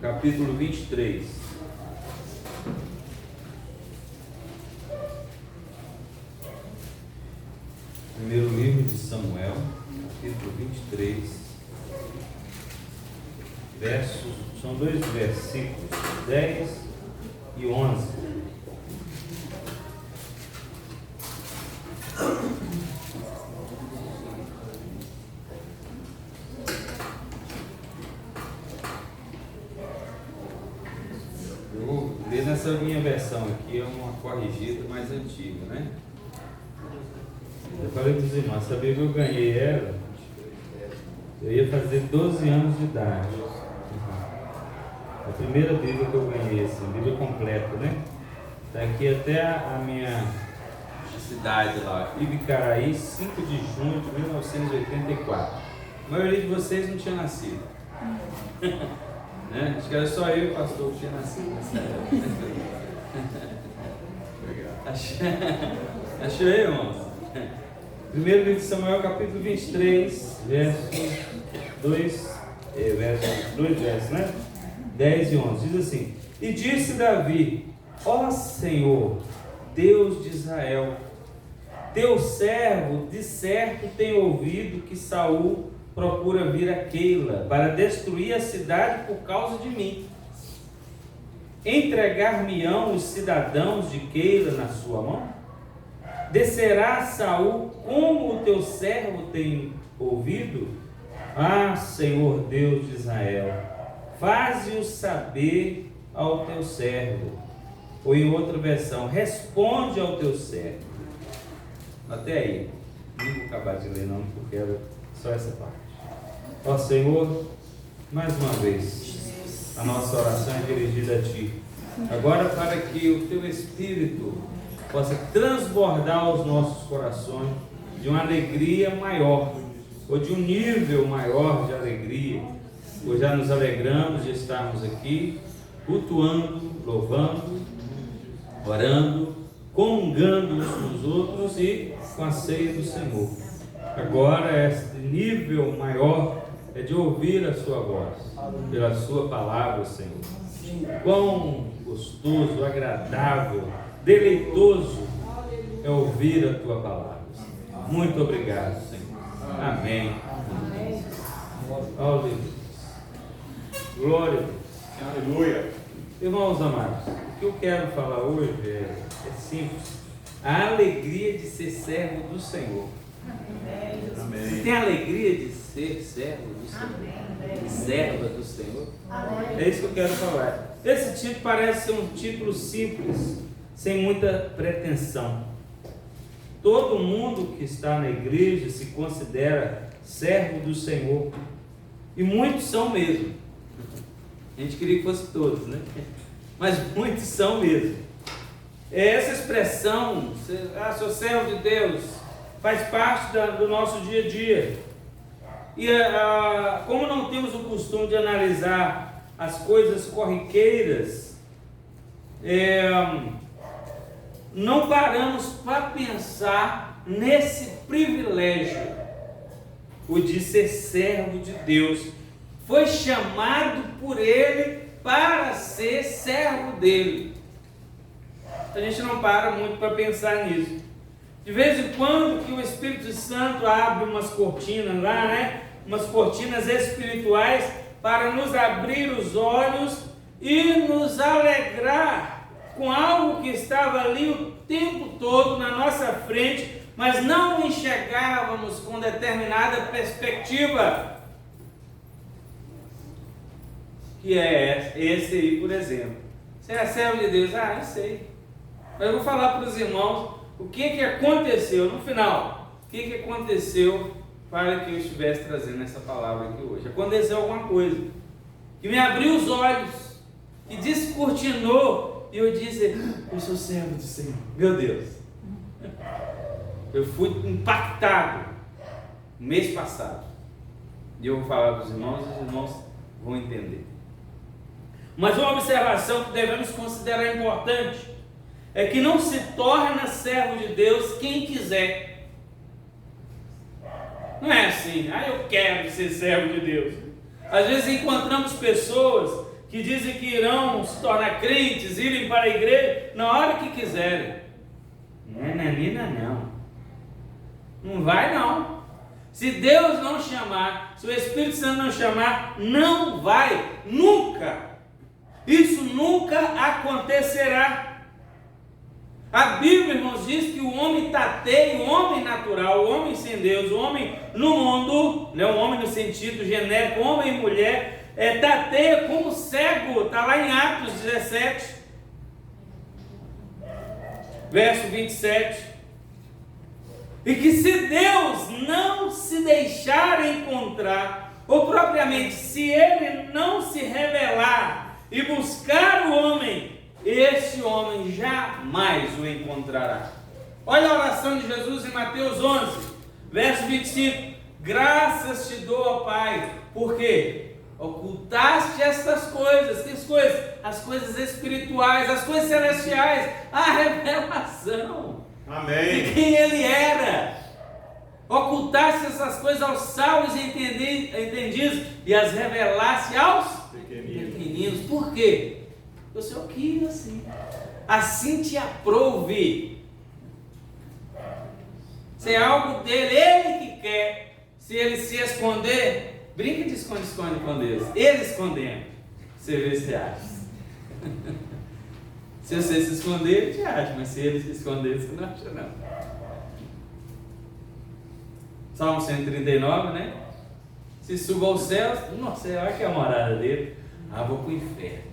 capítulo 23. Primeiro livro de Samuel, capítulo 23, são dois versículos, 10 e 11. Eu vou ler nessa minha versão aqui, é uma corrigida mais antiga, né? Eu falei para os irmãos, sabia que eu ganhei ela? Eu ia fazer 12 anos de idade. A primeira Bíblia que eu ganhei, assim, Bíblia completa, né? Está aqui até a minha cidade lá, Ibicaraí, 5 de junho de 1984. A maioria de vocês não tinha nascido. Né? Acho que era só eu e o pastor que tinha nascido nessa época. Achou aí, irmãos? Primeiro livro de Samuel, capítulo 23, versos 2, né? 10 e 11. Diz assim: E disse Davi: Ó Senhor, Deus de Israel, teu servo de certo tem ouvido que Saul procura vir a Keila para destruir a cidade por causa de mim. Entregar-me-ão os cidadãos de Keila na sua mão? Descerá Saul como o teu servo tem ouvido? Ah, Senhor Deus de Israel, faze-o saber ao teu servo. Ou em outra versão, responde ao teu servo. Até aí, não vou acabar de ler não, porque era só essa parte. Ó Senhor, mais uma vez, a nossa oração é dirigida a Ti. Agora, para que o Teu Espírito possa transbordar os nossos corações de uma alegria maior, ou de um nível maior de alegria, pois já nos alegramos de estarmos aqui, cultuando, louvando, orando, comungando uns com os outros e com a ceia do Senhor. Agora, este nível maior é de ouvir a Sua voz, pela Sua palavra, Senhor. Quão gostoso, agradável, deleitoso é ouvir a Tua palavra. Muito obrigado, Senhor. Amém. Aleluia. Glória a Deus. Aleluia. Irmãos amados, o que eu quero falar hoje é simples. A alegria de ser servo do Senhor. Amém. Você tem alegria de ser servo do Senhor? Serva do Senhor? É isso que eu quero falar. Esse título parece ser um título simples, sem muita pretensão. Todo mundo que está na igreja se considera servo do Senhor. E muitos são mesmo. A gente queria que fosse todos, né? Mas muitos são mesmo. Essa expressão, sou servo de Deus, faz parte do nosso dia a dia. E como não temos o costume de analisar as coisas corriqueiras, não paramos para pensar nesse privilégio, o de ser servo de Deus. Foi chamado por Ele para ser servo dele. A gente não para muito para pensar nisso. De vez em quando que o Espírito Santo abre umas cortinas lá, né? Umas cortinas espirituais para nos abrir os olhos e nos alegrar com algo que estava ali o tempo todo na nossa frente, mas não enxergávamos com determinada perspectiva. Que é esse aí, por exemplo. Você é servo de Deus? Ah, eu sei. Mas eu vou falar para os irmãos o que aconteceu no final. O que aconteceu para que eu estivesse trazendo essa palavra aqui hoje. Aconteceu alguma coisa que me abriu os olhos e descortinou, e eu disse: eu sou servo do Senhor. Meu Deus, eu fui impactado no mês passado, e eu vou falar para os irmãos vão entender. Mas uma observação que devemos considerar importante é que não se torna servo de Deus quem quiser. Não é assim, eu quero ser servo de Deus. Às vezes encontramos pessoas que dizem que irão se tornar crentes, irem para a igreja na hora que quiserem. Nananina não. Não vai não. Se Deus não chamar, se o Espírito Santo não chamar, não vai, nunca. Isso nunca acontecerá. A Bíblia, irmãos, diz que o homem tateio, o homem natural, o homem sem Deus, o homem no mundo, né, o homem no sentido genérico, homem e mulher, tateia como cego, está lá em Atos 17, verso 27. E que se Deus não se deixar encontrar, ou propriamente se Ele não se revelar e buscar o homem, esse homem jamais o encontrará. Olha a oração de Jesus em Mateus 11, verso 25. Graças te dou, ó Pai, porque ocultaste estas coisas. Que coisas? As coisas espirituais, as coisas celestiais, a revelação. Amém. De quem Ele era. Ocultaste essas coisas aos sábios e entendidos e as revelaste aos pequeninos. Por quê? O Senhor quis assim. Assim te aprouve. Se é algo dele, Ele que quer. Se Ele se esconder, brinca de esconde-esconde com Deus. Ele escondendo. Você vê se acha. Se você se esconder, Ele te acha. Mas se Ele se esconder, você não acha não. Salmo 139, né? Se suba aos céus, nossa, olha que é a morada dele. Vou para o inferno.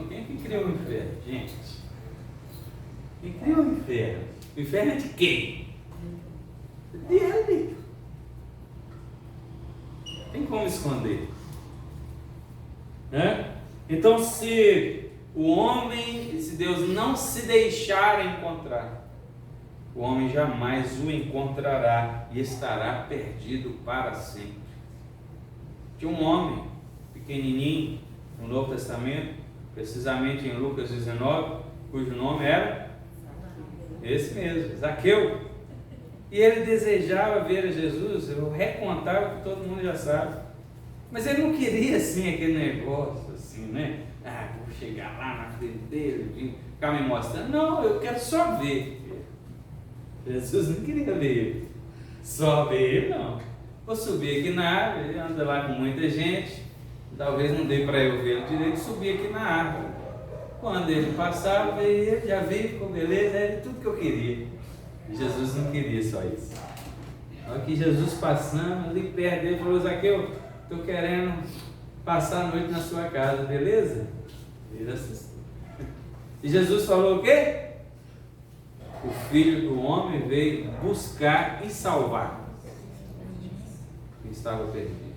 Quem que criou o inferno, gente? Quem criou o inferno? O inferno é de quem? Dele. Tem como esconder. Então, se o homem, se Deus não se deixar encontrar, o homem jamais o encontrará e estará perdido para sempre. Tinha um homem pequenininho no Novo Testamento, precisamente em Lucas 19, cujo nome era esse mesmo, Zaqueu. E ele desejava ver a Jesus. Eu recontava que todo mundo já sabe, mas ele não queria assim aquele negócio assim, né? Vou chegar lá na frente dele, ficar me mostrando. Não, eu quero só ver. Jesus não queria ver ele, só ver ele não. Vou subir aqui na árvore, ele anda lá com muita gente. Talvez não dê para eu ver direito, subir aqui na árvore. Quando ele passava, ele já veio, ficou beleza, era tudo que eu queria. Jesus não queria só isso. Aqui Jesus passando, ali perto dele, falou: Zaqueu, estou querendo passar a noite na sua casa, beleza? Ele assustou. E Jesus falou o quê? O Filho do Homem veio buscar e salvar quem estava perdido.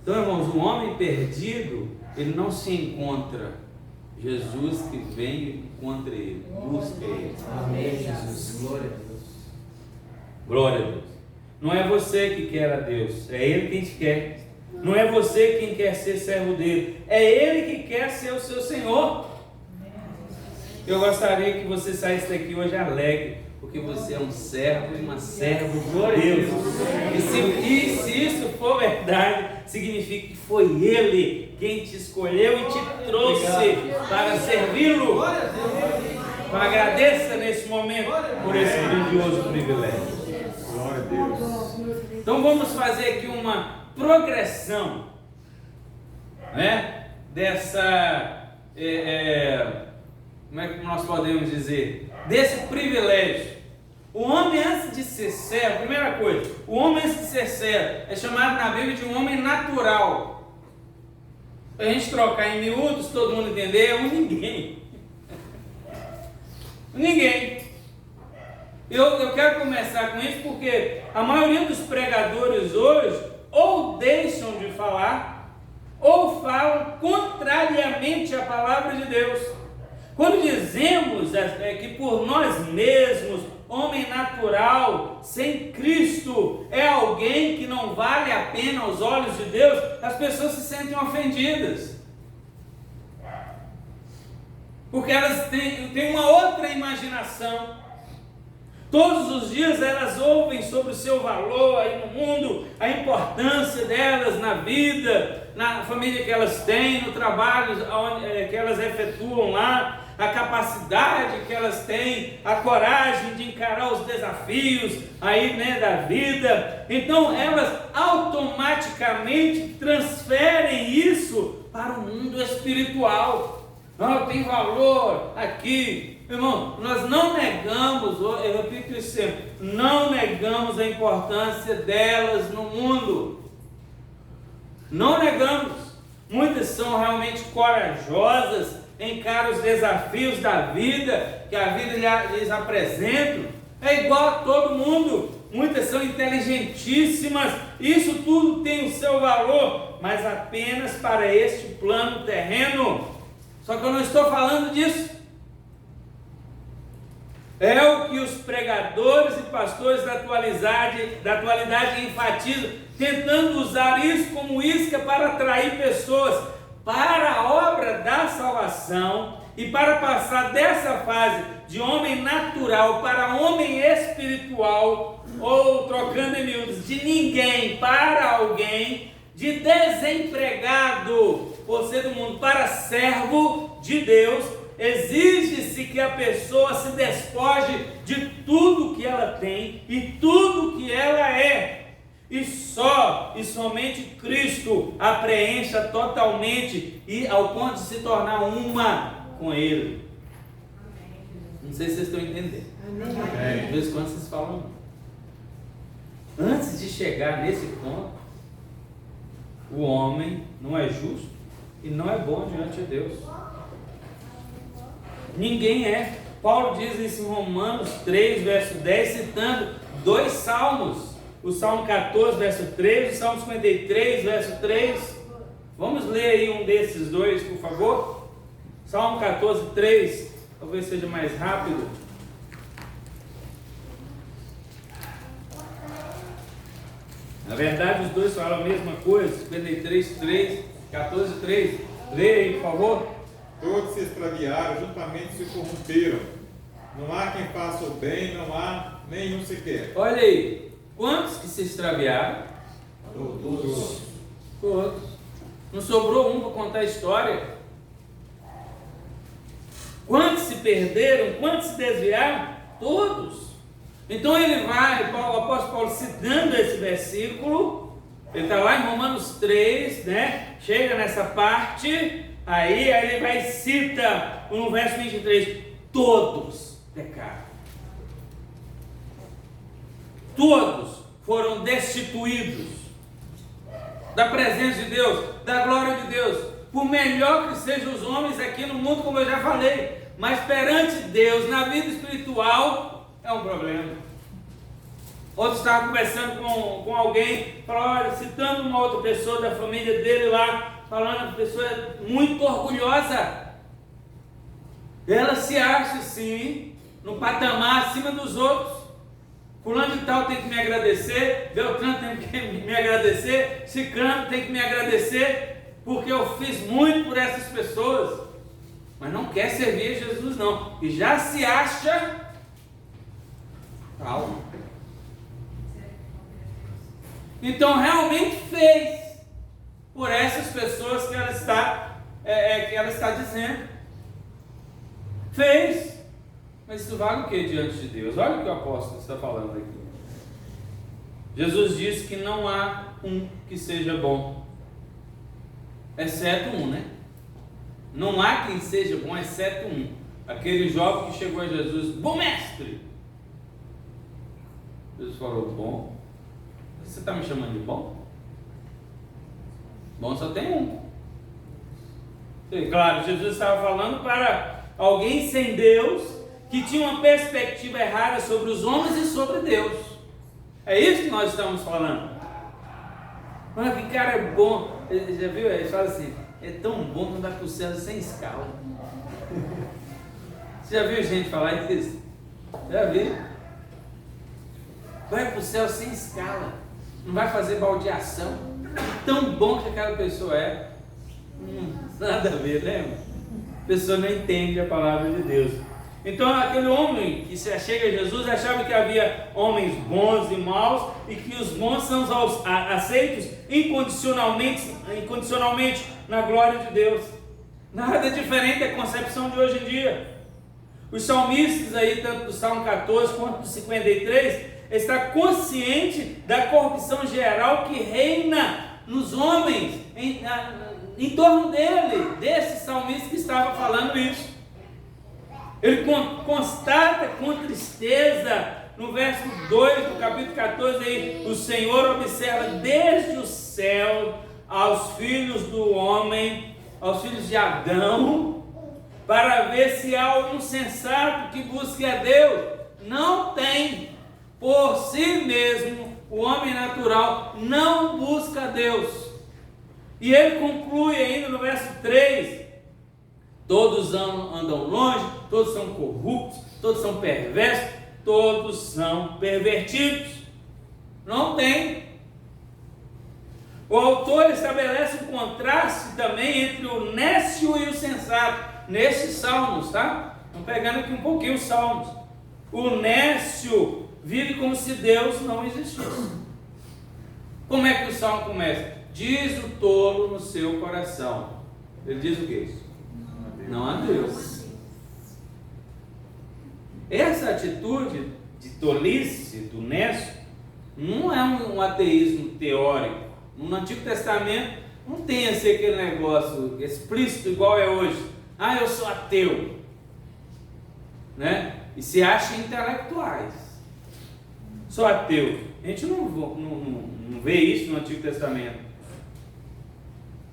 Então, irmãos, o homem perdido, ele não se encontra. Jesus que vem e encontra ele, busca ele. Amém, Jesus. Glória a Deus. Glória a Deus. Não é você que quer a Deus, é Ele quem te quer. Não é você quem quer ser servo dele, é Ele que quer ser o seu Senhor. Eu gostaria que você saísse daqui hoje alegre, porque você é um servo e uma serva de Deus. E se isso for verdade, significa que foi Ele quem te escolheu e te trouxe para servi-lo. Então agradeça nesse momento por esse grandioso privilégio. Glória a Deus. Então vamos fazer aqui uma progressão, né? Dessa, como é que nós podemos dizer? Desse privilégio. O homem, antes de ser servo, primeira coisa, o homem antes de ser servo é chamado na Bíblia de um homem natural. Para a gente trocar em miúdos, todo mundo entender, é um ninguém. Ninguém. Eu quero começar com isso porque a maioria dos pregadores hoje ou deixam de falar ou falam contrariamente à palavra de Deus. Quando dizemos que por nós mesmos, homem natural, sem Cristo, é alguém que não vale a pena aos olhos de Deus, as pessoas se sentem ofendidas. Porque elas têm uma outra imaginação. Todos os dias elas ouvem sobre o seu valor aí no mundo, a importância delas na vida, na família que elas têm, no trabalho que elas efetuam lá, a capacidade que elas têm, a coragem de encarar os desafios aí, né, da vida. Então elas automaticamente transferem isso para o mundo espiritual. Tem valor aqui. Irmão, nós não negamos, eu repito isso sempre, não negamos a importância delas no mundo. Não negamos. Muitas são realmente corajosas, encaram os desafios da vida, que a vida lhes apresenta. É igual a todo mundo. Muitas são inteligentíssimas. Isso tudo tem o seu valor, mas apenas para este plano terreno. Só que eu não estou falando disso. É o que os pregadores e pastores da atualidade enfatizam, tentando usar isso como isca para atrair pessoas para a obra da salvação e para passar dessa fase de homem natural para homem espiritual, ou trocando em miúdos, de ninguém para alguém, de desempregado por ser do mundo para servo de Deus. Exige-se que a pessoa se despoje de tudo que ela tem e tudo que ela é, e só e somente Cristo a preencha totalmente e ao ponto de se tornar uma com Ele. Não sei se vocês estão entendendo. De vez em quando vocês falam. Antes de chegar nesse ponto, o homem não é justo e não é bom diante de Deus. Ninguém é. Paulo diz isso em Romanos 3, verso 10, citando dois salmos. O Salmo 14, verso 3, o Salmo 53, verso 3. Vamos ler aí um desses dois, por favor. Salmo 14, 3, talvez seja mais rápido. Na verdade, os dois falam a mesma coisa. 53, 3, 14, 3. Leia aí, por favor. Todos se extraviaram, juntamente se corromperam. Não há quem faça o bem, não há nenhum sequer. Olha aí, quantos que se extraviaram? Todos. Todos. Não sobrou um para contar a história? Quantos se perderam? Quantos se desviaram? Todos. Então ele vai, o apóstolo Paulo citando esse versículo, ele está lá em Romanos 3, né? Chega nessa parte. Aí ele vai e cita no verso 23, todos pecaram. Todos foram destituídos da presença de Deus, da glória de Deus. Por melhor que sejam os homens aqui no mundo, como eu já falei, mas perante Deus, na vida espiritual, é um problema. Outro estava conversando com alguém, olha, citando uma outra pessoa da família dele lá, falando que a pessoa é muito orgulhosa. Ela se acha assim, no patamar acima dos outros. Fulano de tal tem que me agradecer, Beltrano tem que me agradecer, Cicrano tem que me agradecer, porque eu fiz muito por essas pessoas. Mas não quer servir a Jesus não, e já se acha tal. Então realmente fez por essas pessoas que ela está dizendo. Fez. Mas isso vale o que diante de Deus? Olha o que o apóstolo está falando aqui. Jesus disse que não há um que seja bom, exceto um, né? Não há quem seja bom, exceto um. Aquele jovem que chegou a Jesus, bom mestre. Jesus falou, bom? Você está me chamando de bom? Bom só tem um. E, claro, Jesus estava falando para alguém sem Deus, que tinha uma perspectiva errada sobre os homens e sobre Deus. É isso que nós estamos falando. Olha que cara é bom. Já viu? Ele fala assim, é tão bom que vai para o céu sem escala. Você já viu gente falar isso? Já viu? Vai para o céu sem escala. Não vai fazer baldeação. Tão bom que aquela pessoa é. Nada a ver, lembra? A pessoa não entende a palavra de Deus. Então aquele homem que se achega a Jesus achava que havia homens bons e maus e que os bons são aceitos incondicionalmente na glória de Deus. Nada diferente da concepção de hoje em dia. Os salmistas aí, tanto do Salmo 14 quanto do 53, está consciente da corrupção geral que reina nos homens, em torno dele, desse salmista que estava falando isso. Ele constata com tristeza, no verso 2 do capítulo 14, aí, o Senhor observa desde o céu aos filhos do homem, aos filhos de Adão, para ver se há algum sensato que busque a Deus. Não tem. Por si mesmo, o homem natural não busca a Deus. E ele conclui ainda no verso 3, todos andam longe, todos são corruptos, todos são perversos, todos são pervertidos. Não tem. O autor estabelece um contraste também entre o nécio e o sensato, nesses salmos, tá? Estamos pegando aqui um pouquinho os salmos. O nécio vive como se Deus não existisse. Como é que o salmo começa? Diz o tolo no seu coração. Ele diz o quê? Não há Deus. Essa atitude de tolice do nécio não é um ateísmo teórico. No Antigo Testamento não tem aquele negócio explícito igual é hoje. Ah, eu sou ateu, né? E se acha intelectuais. Sou ateu. A gente não vê isso no Antigo Testamento.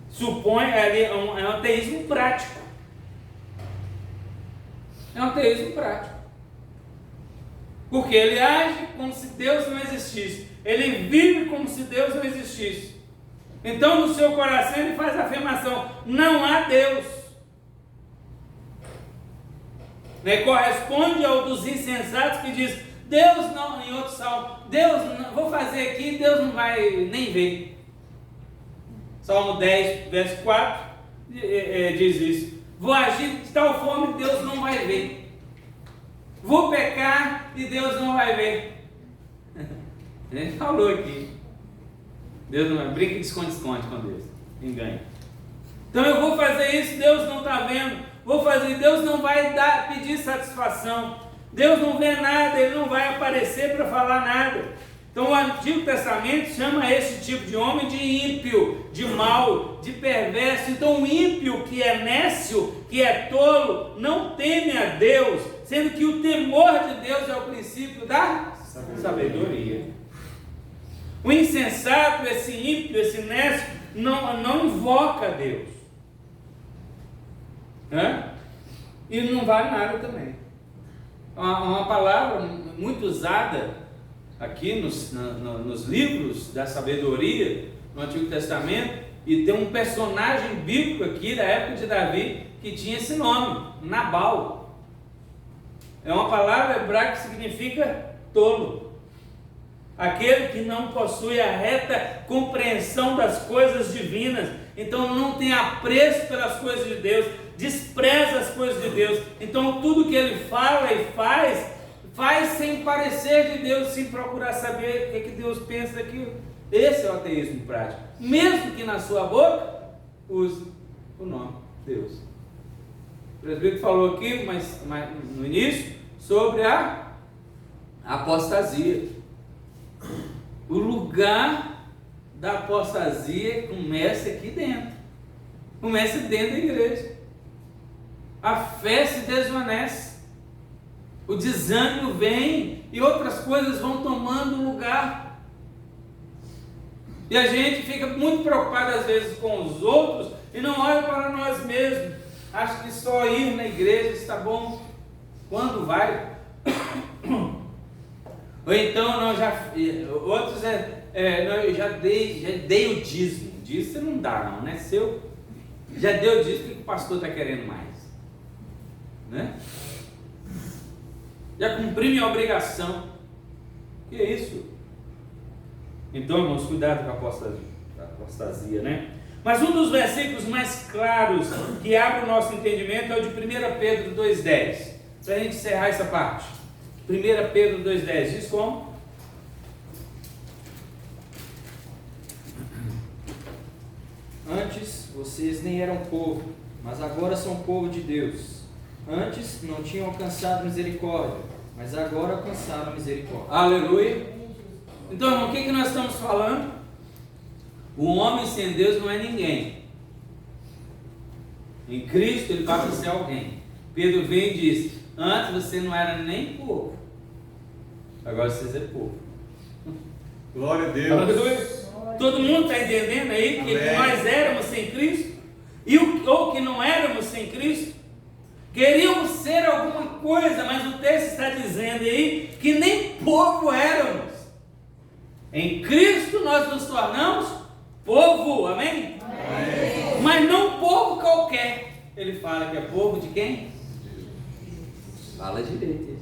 Supõe ali é um ateísmo prático. É um ateísmo prático. Porque ele age como se Deus não existisse. Ele vive como se Deus não existisse. Então no seu coração ele faz a afirmação: não há Deus. Corresponde ao dos insensatos que diz: Deus não, em outro salmo, Deus não, vou fazer aqui, Deus não vai nem ver. Salmo 10, verso 4 diz isso: vou agir de tal forma que Deus não vai ver. Vou pecar e Deus não vai ver. Ele falou aqui. Deus não vai, brinca de esconde-esconde com Deus, engane. Então eu vou fazer isso, Deus não está vendo. Vou fazer, Deus não vai pedir satisfação. Deus não vê nada, Ele não vai aparecer para falar nada. Então o Antigo Testamento chama esse tipo de homem de ímpio, de mau, de perverso. Então o ímpio que é nécio, que é tolo, não teme a Deus, sendo que o temor de Deus é o princípio da sabedoria. O insensato, esse ímpio, esse nécio, não invoca a Deus. E não vale nada também. Uma palavra muito usada aqui nos livros da sabedoria no Antigo Testamento, e tem um personagem bíblico aqui da época de Davi que tinha esse nome, Nabal. É uma palavra hebraica que significa tolo. Aquele que não possui a reta compreensão das coisas divinas, então não tem apreço pelas coisas de Deus, despreza as coisas de Deus. Então tudo que ele fala e faz sem parecer de Deus, sem procurar saber o que Deus pensa daquilo. Esse é o ateísmo prático. Mesmo que na sua boca use o nome Deus. O presbítero falou aqui, mas no início, sobre a apostasia. O lugar da apostasia começa aqui dentro. Começa dentro da igreja. A fé se desvanece. O desânimo vem e outras coisas vão tomando lugar. E a gente fica muito preocupado às vezes com os outros e não olha para nós mesmos. Acha que só ir na igreja está bom. Quando vai? Ou então outros eu já dei o dízimo. Dízimo você não dá não, né? Seu já deu o dízimo, o que o pastor está querendo mais? Né? Já cumpri minha obrigação. Que é isso? Então, irmãos, cuidado com a apostasia, né? Mas um dos versículos mais claros que abre o nosso entendimento é o de 1 Pedro 2,10. para a gente encerrar essa parte. 1 Pedro 2,10 diz como? Antes vocês nem eram povo, mas agora são povo de Deus. Antes não tinham alcançado misericórdia, mas agora alcançaram misericórdia. Aleluia. Então, irmão, o que nós estamos falando? O homem sem Deus não é ninguém. Em Cristo ele passa a ser alguém. Pedro vem e diz: antes você não era nem povo, agora você é povo. Glória a Deus. Aleluia. Todo mundo está entendendo aí que Amém. nós éramos sem Cristo? Ou que não éramos sem Cristo? Queríamos ser alguma coisa, mas o texto está dizendo aí que nem povo éramos. Em Cristo nós nos tornamos povo, amém? Amém. Mas não povo qualquer. Ele fala que é povo de quem? Fala direito.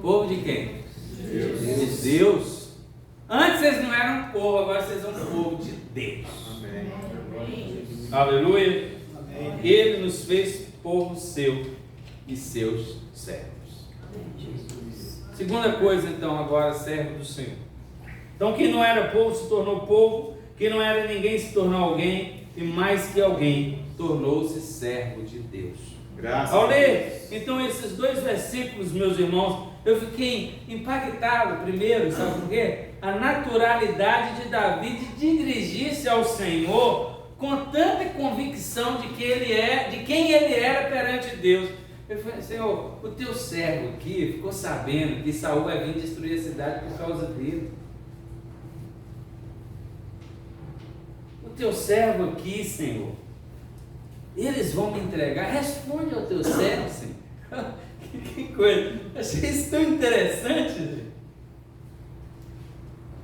Povo de quem? Deus. De Deus. Antes vocês não eram povo, agora vocês são povo de Deus. Amém. Aleluia. Amém. Ele nos fez povo seu e seus servos. Segunda coisa, então, agora, servo do Senhor. Então, quem não era povo se tornou povo, quem não era ninguém se tornou alguém, e mais que alguém, tornou-se servo de Deus. Graças Ao a ler, Deus. então, esses dois versículos, meus irmãos, eu fiquei impactado primeiro, sabe por quê? A naturalidade de Davi de dirigir-se ao Senhor com tanta convicção de que ele é, de quem ele era perante Deus. Eu falei: Senhor, o teu servo aqui ficou sabendo que Saul vai vir destruir a cidade por causa dele. O teu servo aqui, Senhor, eles vão me entregar. Responde ao teu servo, Senhor. Que coisa, achei isso tão interessante, gente.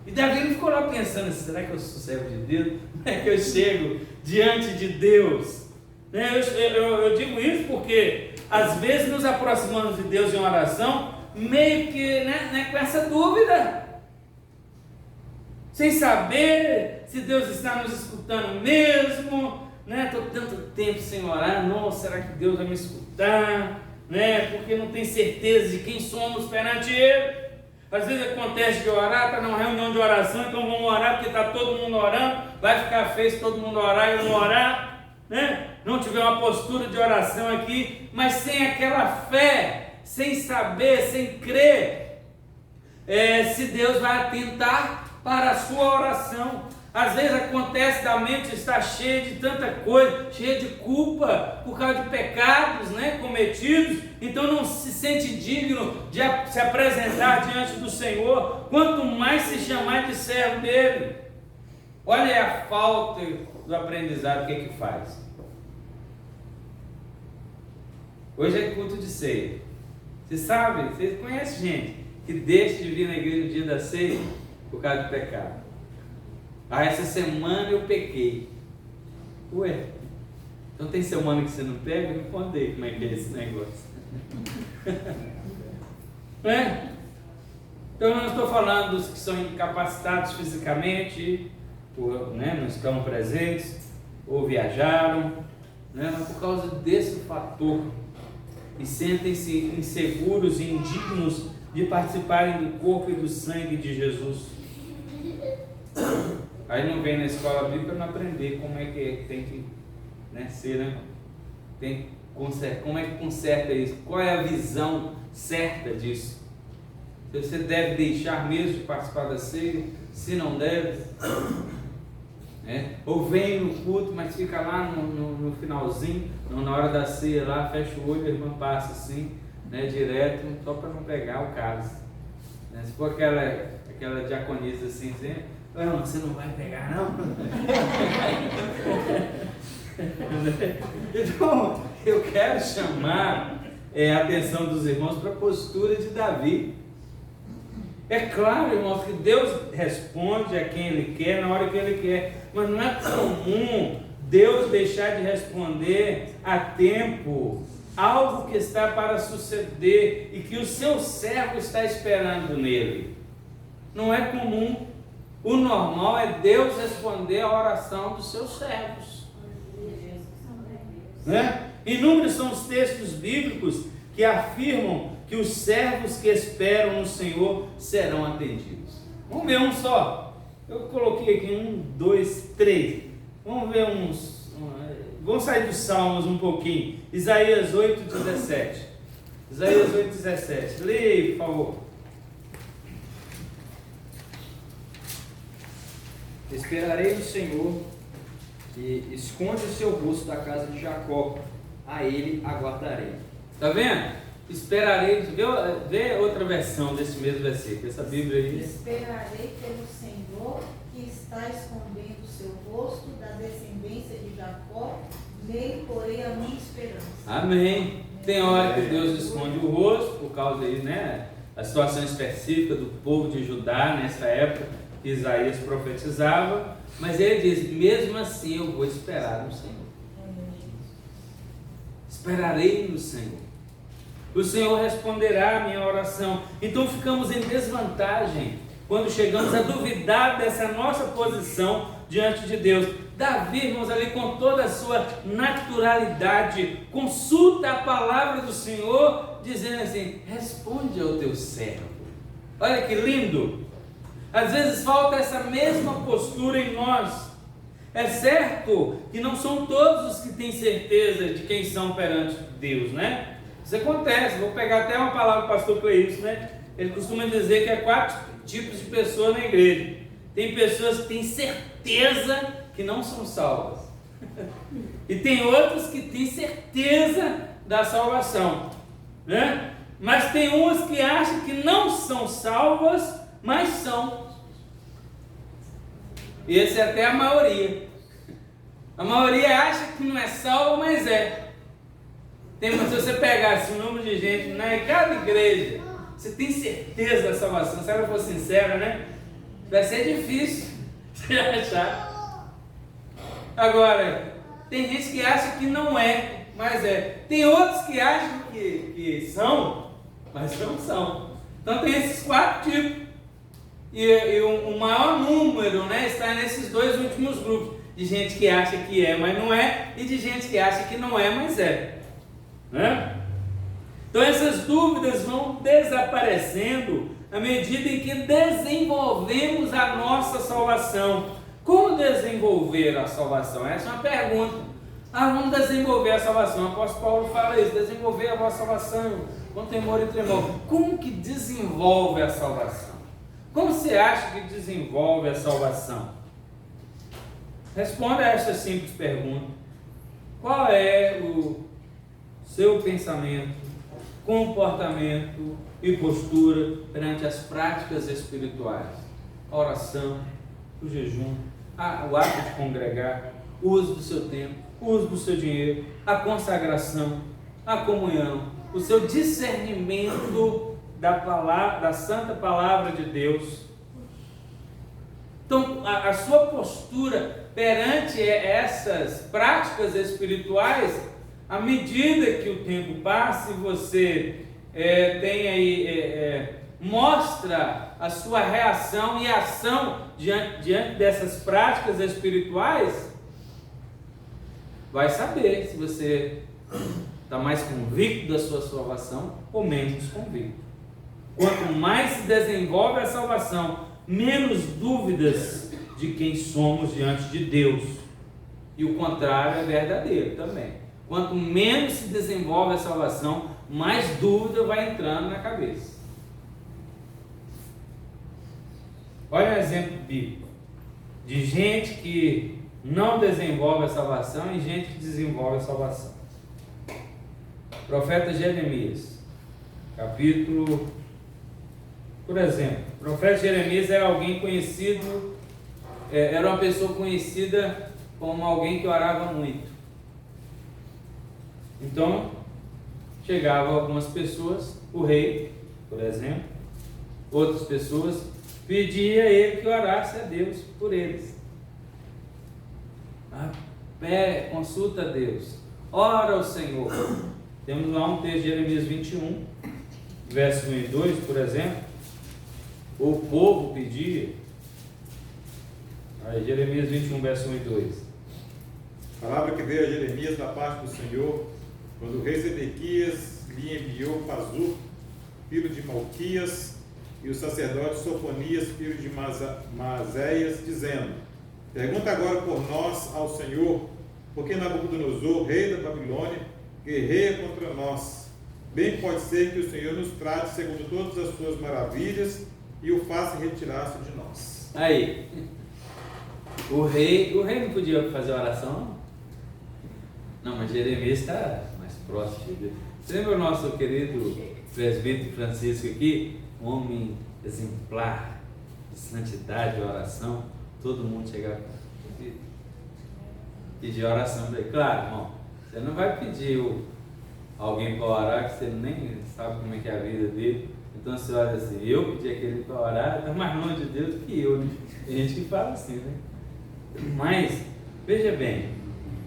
E Davi não ficou lá pensando: será que eu sou servo de Deus? Como é que eu chego diante de Deus? Eu digo isso porque às vezes nos aproximamos de Deus em oração meio que com essa dúvida, sem saber se Deus está nos escutando mesmo, estou tanto tempo sem orar, não, será que Deus vai me escutar? Porque não tem certeza de quem somos perante Ele. Às vezes acontece de orar, está numa reunião de oração, então vamos orar porque está todo mundo orando, vai ficar feio se todo mundo orar e eu não orar, não tiver uma postura de oração aqui, mas sem aquela fé, sem saber, sem crer, se Deus vai atentar para a sua oração. Às vezes acontece da mente estar cheia de tanta coisa, cheia de culpa por causa de pecados cometidos, então não se sente digno de se apresentar diante do Senhor, quanto mais se chamar de servo dele. Olha a falta do aprendizado, o que faz? Hoje é culto de ceia. Você sabe, você conhece gente que deixa de vir na igreja no dia da ceia por causa de pecado. Essa semana eu pequei. Ué, então tem semana que você não pega? Eu me contei como é que é esse negócio. Então eu não estou falando dos que são incapacitados fisicamente, não estão presentes, ou viajaram, mas por causa desse fator, e sentem-se inseguros e indignos de participarem do corpo e do sangue de Jesus. Aí não vem na escola bíblica para não aprender como é que tem que ser, como é que conserta isso, qual é a visão certa disso. Se você deve deixar mesmo de participar da ceia, se não deve, ou vem no culto, mas fica lá no finalzinho, na hora da ceia lá, fecha o olho, a irmã passa assim, direto, só para não pegar o cálice. Se for aquela diaconisa assim, não, você não vai pegar não? Então, eu quero chamar a atenção dos irmãos para a postura de Davi. É claro, irmãos, que Deus responde a quem Ele quer, na hora que Ele quer, mas não é comum Deus deixar de responder a tempo algo que está para suceder e que o seu servo está esperando nele. Não é comum. O normal é Deus responder a oração dos seus servos. Inúmeros são os textos bíblicos que afirmam que os servos que esperam no Senhor serão atendidos. Vamos ver um só. Eu coloquei aqui 1, 2, 3. Vamos ver uns. Vamos sair dos Salmos um pouquinho. Isaías 8:17. Isaías 8:17. Leia, por favor. Esperarei no Senhor, que esconde o seu rosto da casa de Jacó, a ele aguardarei. Está vendo? Esperarei. Vê outra versão desse mesmo versículo. Essa Bíblia aí. Esperarei pelo Senhor, que está escondendo o seu rosto da descendência de Jacó, nele porei a minha esperança. Amém. Tem hora que Deus esconde o rosto, por causa aí, né? A situação específica do povo de Judá, nessa época que Isaías profetizava. Mas ele diz: mesmo assim eu vou esperar no Senhor. Esperarei no Senhor. O Senhor responderá a minha oração. Então ficamos em desvantagem quando chegamos a duvidar dessa nossa posição diante de Deus. Davi, irmãos, ali com toda a sua naturalidade, consulta a palavra do Senhor, dizendo assim: responde ao teu servo. Olha que lindo. Às vezes falta essa mesma postura em nós. É certo que não são todos os que têm certeza de quem são perante Deus, né? Isso acontece. Vou pegar até uma palavra do pastor Cleilson, né? Ele costuma dizer que há 4 tipos de pessoas na igreja. Tem pessoas que têm certeza que não são salvas. E tem outros que têm certeza da salvação, né? Mas tem umas que acham que não são salvas, mas são. E essa é até a maioria. A maioria acha que não é salva, mas é. Se você pegasse o número de gente em cada igreja, você tem certeza da salvação? Se ela for sincera, né? Vai ser difícil você achar. Agora, tem gente que acha que não é, mas é. Tem outros que acham que são, mas não são. Então tem esses 4 tipos. E o maior número, né, está nesses 2 últimos grupos. De gente que acha que é, mas não é. E de gente que acha que não é, mas é. Né? Então essas dúvidas vão desaparecendo à medida em que desenvolvemos a nossa salvação. Como desenvolver a salvação? Essa é uma pergunta. Vamos desenvolver a salvação. O apóstolo Paulo fala isso: desenvolver a vossa salvação com temor e tremor. Como que desenvolve a salvação? Como você acha que desenvolve a salvação? Responda a esta simples pergunta. Qual é o seu pensamento, comportamento e postura perante as práticas espirituais? A oração, o jejum, o ato de congregar, o uso do seu tempo, o uso do seu dinheiro, a consagração, a comunhão, o seu discernimento da palavra, da santa palavra de Deus. Então, a sua postura perante essas práticas espirituais, à medida que o tempo passa e você tem aí, mostra a sua reação e ação diante dessas práticas espirituais, vai saber se você está mais convicto da sua salvação ou menos convicto. Quanto mais se desenvolve a salvação, menos dúvidas de quem somos diante de Deus. E o contrário é verdadeiro também. Quanto menos se desenvolve a salvação, mais dúvida vai entrando na cabeça. Olha um exemplo bíblico de gente que não desenvolve a salvação e gente que desenvolve a salvação. Profeta Jeremias, capítulo... Por exemplo, o profeta Jeremias era alguém conhecido, era uma pessoa conhecida como alguém que orava muito. Então, chegavam algumas pessoas, o rei, por exemplo, outras pessoas, pedia a ele que orasse a Deus por eles. Consulta a Deus, ora ao Senhor. Temos lá um texto de Jeremias 21, verso 1 e 2, por exemplo. O povo pedia. Aí, Jeremias 21, verso 1 e 2. Palavra que veio a Jeremias da parte do Senhor, quando o rei Zedequias lhe enviou Pazur, filho de Malquias, e o sacerdote Sofonias, filho de Maazéias, dizendo: pergunta agora por nós ao Senhor, porque Nabucodonosor, rei da Babilônia, guerreia contra nós. Bem pode ser que o Senhor nos trate segundo todas as suas maravilhas e o faça retirar-se de nós. Aí, o rei não podia fazer oração? Não, mas Jeremias está mais próximo de Deus. Você lembra o nosso querido presbítero Francisco aqui? Um homem exemplar de santidade, de oração. Todo mundo chegava e pedir oração para ele. Claro, irmão, você não vai pedir alguém para orar que você nem sabe como é que é a vida dele. Então você olha assim, eu pedi aquele para orar, está mais longe de Deus do que eu, né? Tem gente que fala assim, né? Mas, veja bem,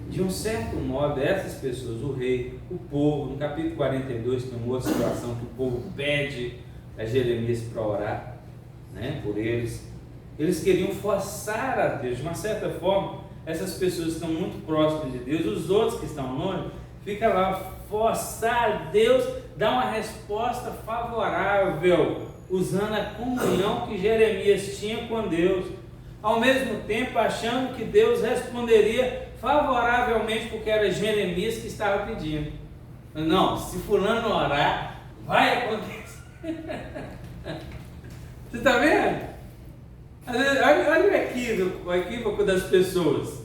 de um certo modo, essas pessoas, o rei, o povo, no capítulo 42 tem uma outra situação que o povo pede a Jeremias para orar, né, por eles. Eles queriam forçar a Deus, de uma certa forma, essas pessoas estão muito próximas de Deus, os outros que estão longe, fica lá, forçar a Deus, dar uma resposta favorável, usando a comunhão que Jeremias tinha com Deus, ao mesmo tempo achando que Deus responderia favoravelmente, porque era Jeremias que estava pedindo. Não, se fulano orar, vai acontecer. Você está vendo? Olha o equívoco das pessoas.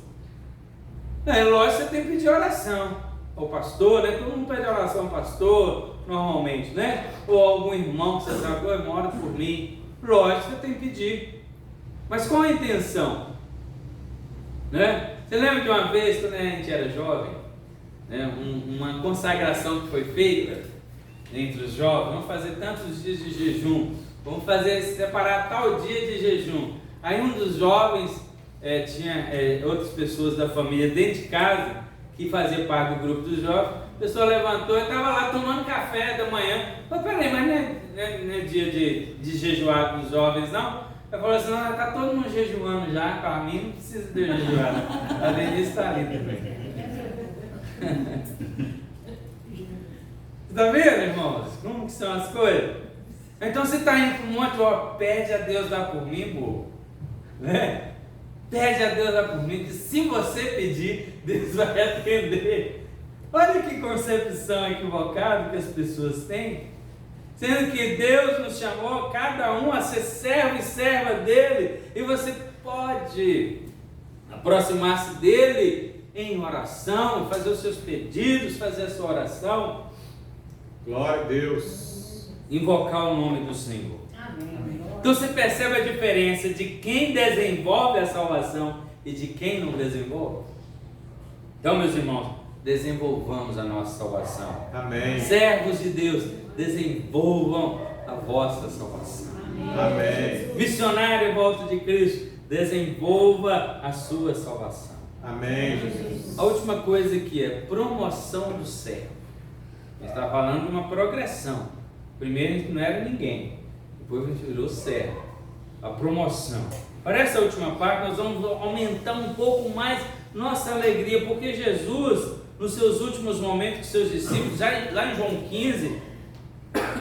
É lógico que você tem que pedir oração ao pastor, né? Todo mundo pede oração ao pastor, normalmente, né? Ou algum irmão que você sabe, irmão, ora por mim. Lógico que você tem que pedir. Mas qual a intenção? Né? Você lembra de uma vez, quando a gente era jovem, né? Uma consagração que foi feita entre os jovens? Vamos fazer tantos dias de jejum, vamos separar tal dia de jejum. Aí um dos jovens tinha outras pessoas da família dentro de casa que fazia parte do grupo dos jovens. A pessoa levantou e estava lá tomando café da manhã. Falei, peraí, mas não é dia de jejuar dos jovens, não? Ela falou assim, não, está todo mundo jejuando já, para mim não precisa de jejuar. A Denise está ali também. Está vendo, irmãos? Como que são as coisas? Então você está indo para um monte, ó, pede a Deus dar por mim, bobo. Né? Pede a Deus dar por mim, que se você pedir, Deus vai atender. Olha que concepção equivocada que as pessoas têm. Sendo que Deus nos chamou, cada um, a ser servo e serva dele, e você pode aproximar-se dele em oração, fazer os seus pedidos, fazer a sua oração. Glória a Deus. Invocar o nome do Senhor. Amém. Então você percebe a diferença de quem desenvolve a salvação e de quem não desenvolve? Então, meus irmãos, desenvolvamos a nossa salvação. Amém. Servos de Deus, desenvolvam a vossa salvação. Amém. Missionário em volta de Cristo, desenvolva a sua salvação. Amém, Jesus. A última coisa aqui é promoção do servo. A gente está falando de uma progressão. Primeiro a gente não era ninguém, depois a gente virou servo. A promoção. Para essa última parte nós vamos aumentar um pouco mais nossa alegria, porque Jesus, nos seus últimos momentos com seus discípulos, lá em João 15,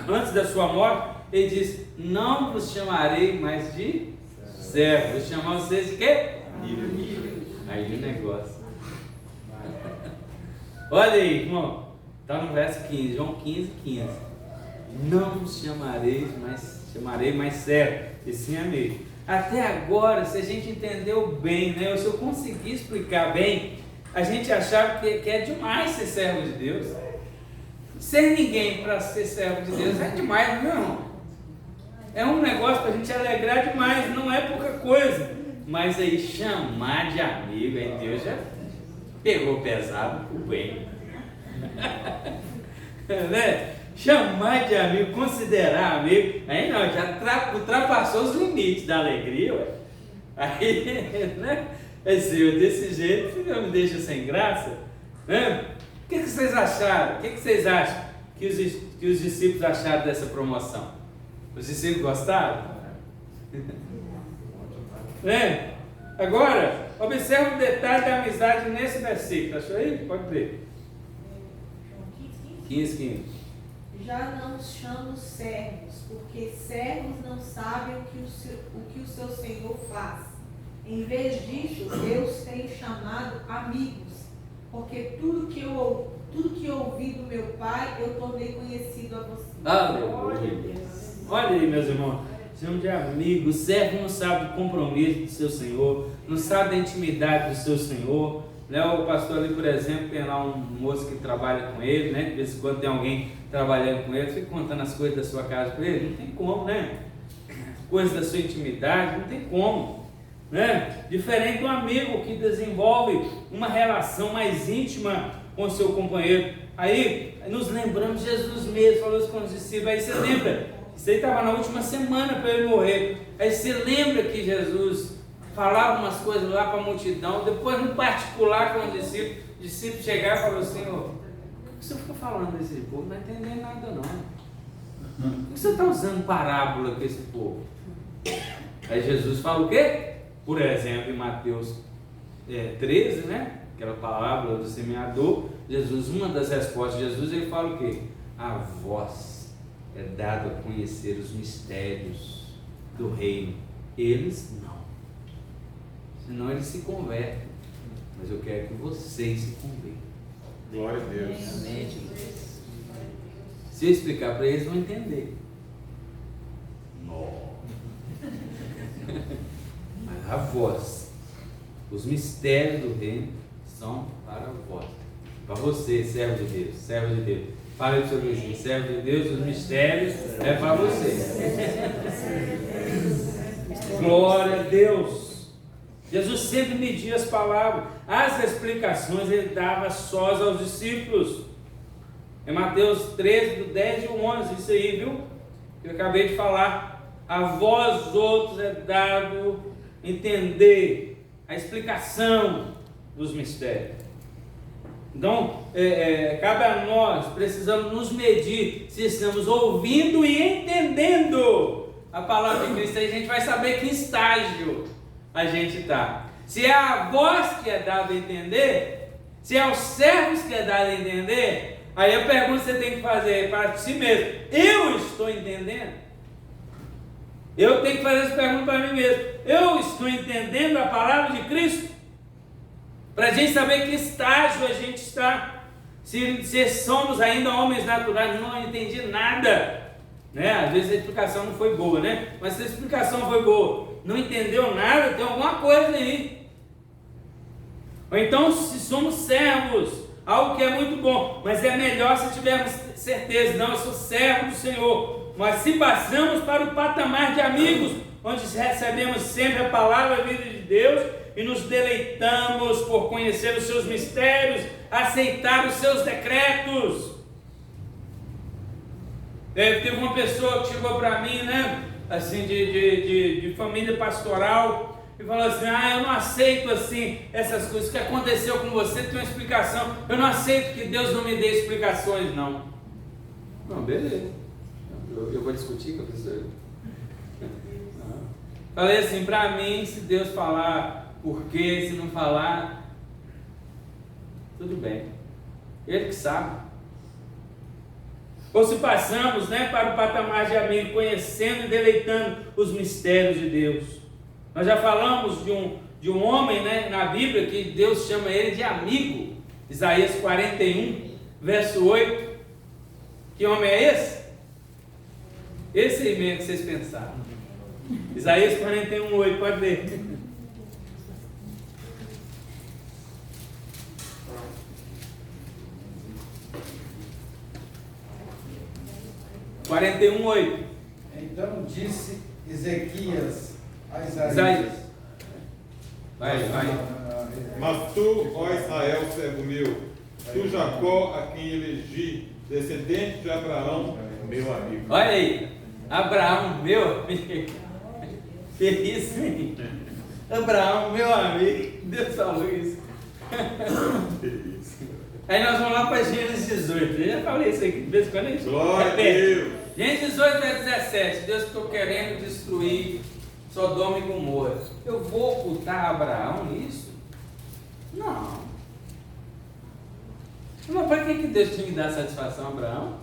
antes da sua morte, ele diz: não vos chamarei mais de servo, vou chamar vocês de quê? Aí o negócio. Olha aí, irmão, está no verso 15, João 15, 15. Não vos chamarei mais servo, e sim amigo. Até agora, se a gente entendeu bem, né? Se eu conseguir explicar bem, a gente achava que é demais ser servo de Deus. Ser ninguém para ser servo de Deus é demais, meu irmão. É um negócio para a gente alegrar demais, não é pouca coisa. Mas aí chamar de amigo, aí Deus já pegou pesado o bem. Né? Chamar de amigo, considerar amigo, aí não, já ultrapassou os limites da alegria, ué. Aí, né? Senhor, desse jeito, você não me deixa sem graça, né? O que vocês acharam? O que vocês acham que os discípulos acharam dessa promoção? Os discípulos gostaram? Né? Agora, observe o detalhe da amizade nesse versículo. Achou aí? Pode ver. 15. Já não os chamo servos, porque servos não sabem o que o seu Senhor faz. Em vez disso, Deus tem chamado amigos, porque tudo que eu ouvi do meu Pai, eu tornei conhecido a você. Aleluia. Olha aí, meus irmãos, chama de amigo. O servo não sabe do compromisso do seu Senhor, não sabe da intimidade do seu Senhor. Né? O pastor ali, por exemplo, tem lá um moço que trabalha com ele, né? De vez em quando tem alguém trabalhando com ele, fica contando as coisas da sua casa para ele, não tem como, né? Coisas da sua intimidade, não tem como, né? Diferente do amigo que desenvolve uma relação mais íntima com o seu companheiro. Aí nos lembramos, Jesus mesmo falou isso com os discípulos. Aí você lembra, isso aí estava na última semana para ele morrer. Aí você lembra que Jesus falava umas coisas lá para a multidão, depois no particular com os discípulos chegaram e falaram assim: por que você fica falando desse povo? Não está entendendo nada não. Por que você está usando parábola com esse povo? Aí Jesus fala o quê? Por exemplo, em Mateus 13, né? Aquela parábola do semeador, Jesus, uma das respostas de Jesus, ele fala o quê? A vós é dado a conhecer os mistérios do reino, eles não. Senão eles se convertem, mas eu quero que vocês se convertam. Glória a Deus. Amém. Se eu explicar para eles, vão entender. Não. Mas a vós, os mistérios do reino são para vós. Para você, servo de Deus, servo de Deus. Fala aí para o seu vizinho, servo de Deus, os mistérios é para você. Glória a Deus. Jesus sempre media as palavras, as explicações ele dava sós aos discípulos. Em Mateus 13, do 10 e 11, isso aí, viu? Eu acabei de falar. A vós outros é dado entender a explicação dos mistérios. Então, cabe a nós, precisamos nos medir se estamos ouvindo e entendendo a palavra de Cristo. Aí a gente vai saber que estágio a gente está. Se é a voz que é dado a entender, se é aos servos que é dado a entender, aí a pergunta que você tem que fazer para si mesmo: eu estou entendendo? Eu tenho que fazer essa pergunta para mim mesmo: eu estou entendendo a palavra de Cristo? Para a gente saber que estágio a gente está. Se somos ainda homens naturais, não entendi nada, né? Às vezes a explicação não foi boa, né? Mas se a explicação foi boa, não entendeu nada, tem alguma coisa aí. Ou então, se somos servos, algo que é muito bom, mas é melhor se tivermos certeza: não, eu sou servo do Senhor. Mas se passamos para o patamar de amigos, onde recebemos sempre a palavra, a vida de Deus, e nos deleitamos por conhecer os seus mistérios, aceitar os seus decretos. Teve uma pessoa que chegou para mim, né, assim, de família pastoral, e falou assim: eu não aceito assim essas coisas que aconteceu com você, tem uma explicação, eu não aceito que Deus não me dê explicações, não. Não, beleza, eu vou discutir com a pessoa. Falei assim: para mim, se Deus falar por quê, se não falar, tudo bem, Ele que sabe. Ou se passamos, né, para o patamar de amigo, conhecendo e deleitando os mistérios de Deus. Nós já falamos de um homem, né, na Bíblia, que Deus chama ele de amigo. Isaías 41, verso 8. Que homem é esse? Esse aí mesmo que vocês pensaram. Isaías 41, 8, pode ler. Então disse Ezequias a Isaías. Vai. Mas tu, ó Israel, servo meu, tu Jacó, a quem elegi, descendente de Abraão, meu amigo. Olha aí, Abraão, meu amigo. Que isso, hein? Abraão, meu amigo. Deus falou isso. Aí nós vamos lá para Gênesis 18. Eu já falei isso aqui de vez em quando. Glória a Deus. Gênesis 18, verso 17. Deus estou querendo destruir Sodoma e Gomorra. Eu vou ocultar a Abraão isso? Não. Mas para que Deus tinha que dar satisfação a Abraão?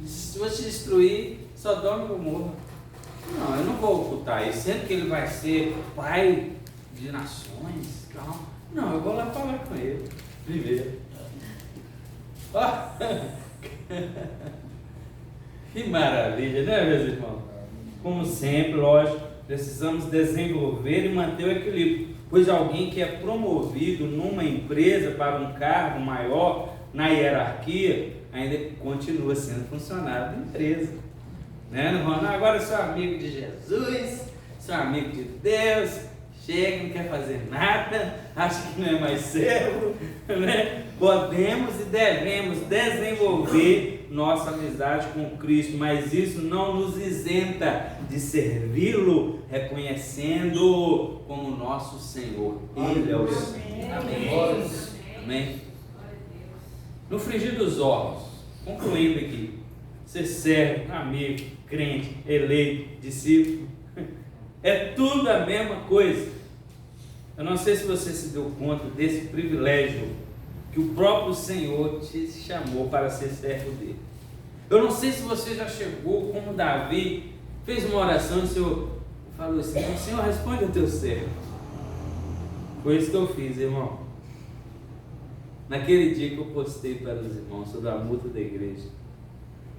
Se você destruir Sodoma e Gomorra. Não, eu não vou ocultar isso, sendo que ele vai ser pai de nações. Não, eu vou lá falar com ele primeiro. Que maravilha, né, meus irmãos? Como sempre, lógico, precisamos desenvolver e manter o equilíbrio, pois alguém que é promovido numa empresa para um cargo maior na hierarquia, ainda continua sendo funcionário da empresa, né? Não vão, não, agora eu sou amigo de Jesus, sou amigo de Deus, chega, não quer fazer nada, acha que não é mais servo, né? Podemos e devemos desenvolver nossa amizade com Cristo, mas isso não nos isenta de servi-lo, reconhecendo como nosso Senhor. Ele é o Senhor. Amém. Amém. No frigir dos ovos, concluindo aqui, ser servo, amigo, crente, eleito, discípulo, é tudo a mesma coisa. Eu não sei se você se deu conta desse privilégio que o próprio Senhor te chamou para ser servo dele. Eu não sei se você já chegou como Davi, fez uma oração e o Senhor falou assim: Senhor, responde ao teu servo. Foi isso que eu fiz, irmão. Naquele dia que eu postei para os irmãos sobre a multa da igreja,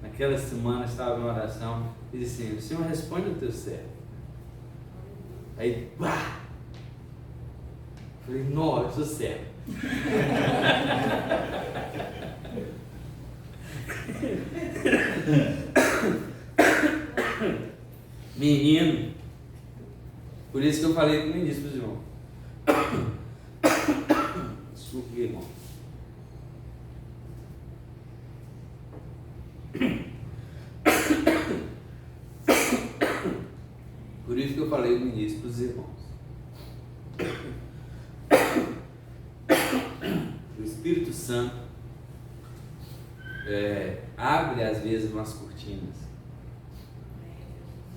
naquela semana eu estava em oração e disse assim: Senhor, responde ao teu servo. Aí, pá! Falei: não, eu sou servo. Menino, por isso que eu falei com o início dos irmãos. Desculpe, irmão. Por isso que eu falei no início para os irmãos. O Espírito Santo abre às vezes umas cortinas.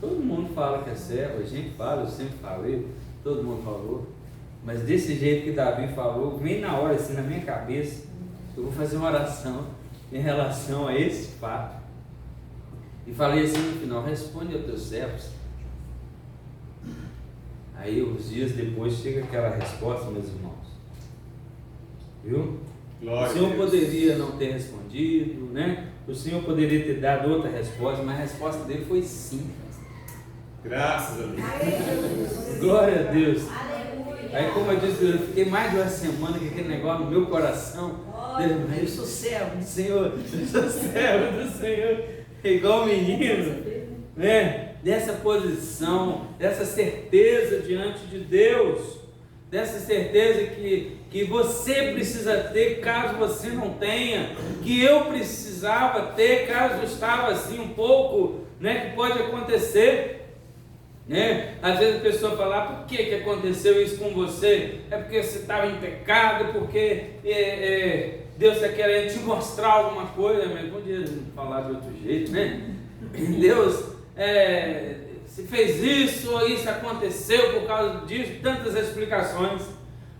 Todo mundo fala que é servo, a gente fala, eu sempre falei, todo mundo falou, mas desse jeito que Davi falou, vem na hora assim na minha cabeça, eu vou fazer uma oração em relação a esse fato. E falei assim no final: responde aos teus servos. Aí uns dias depois chega aquela resposta, meus irmãos. Viu? Glória o Senhor a Deus. Poderia não ter respondido, né? O Senhor poderia ter dado outra resposta, mas a resposta dele foi sim. Graças a Deus. Glória a Deus. Aí, como eu disse, eu fiquei mais de uma semana com aquele negócio no meu coração. Eu sou servo do Senhor, eu sou servo do Senhor. Igual o menino, né? Dessa posição, dessa certeza diante de Deus, dessa certeza que você precisa ter caso você não tenha, que eu precisava ter caso eu estava assim um pouco, né? Que pode acontecer. Né? Às vezes a pessoa fala: por que aconteceu isso com você? É porque você estava em pecado, porque Deus está querendo te mostrar alguma coisa, mas podia falar de outro jeito, né? Deus se fez isso, ou isso aconteceu por causa disso, tantas explicações.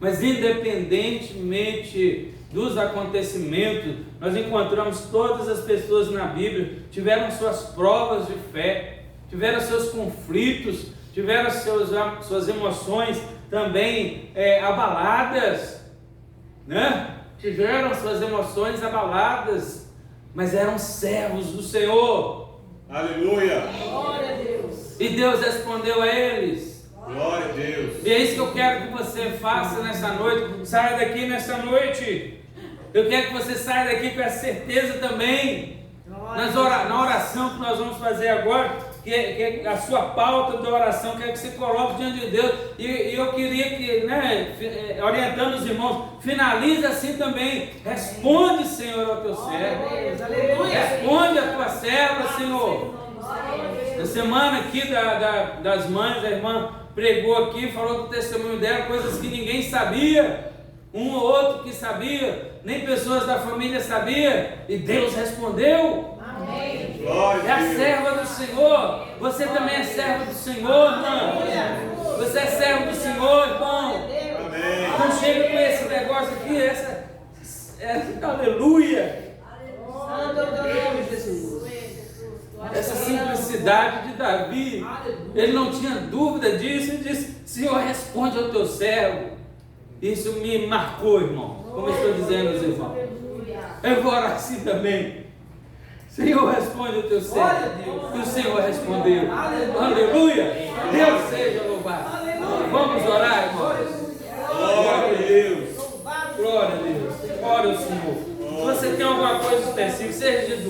Mas independentemente dos acontecimentos, nós encontramos todas as pessoas na Bíblia tiveram suas provas de fé, tiveram seus conflitos, tiveram suas emoções também abaladas, né? Tiveram suas emoções abaladas, mas eram servos do Senhor. Aleluia! Glória a Deus. E Deus respondeu a eles. Glória a Deus! E é isso que eu quero que você faça nessa noite. Saia daqui nessa noite. Eu quero que você saia daqui com essa certeza também. Na oração que nós vamos fazer agora, que a sua pauta da oração, quero que você coloque diante de Deus. E eu queria que, orientando os irmãos, finalize assim também. Responde, Senhor, ao teu servo. Responde a tua serva, Senhor. Na semana aqui das mães, a irmã pregou aqui, falou do testemunho dela, coisas que ninguém sabia, um ou outro que sabia, nem pessoas da família sabia, e Deus respondeu. Amém. Glória É a a Deus! serva do Senhor. Você também é servo do Senhor, irmão. Você é servo do Senhor, irmão. Amém! Não chega com esse negócio aqui, Aleluia! Santo é o teu nome, Jesus. Essa simplicidade de Davi, ele não tinha dúvida disso, ele disse: Senhor, responde ao teu servo. Isso me marcou, irmão, como eu estou dizendo aos irmãos. Eu vou orar assim também. Senhor, responde ao teu servo. E o Senhor respondeu. Aleluia! Deus seja louvado. Vamos orar, irmãos.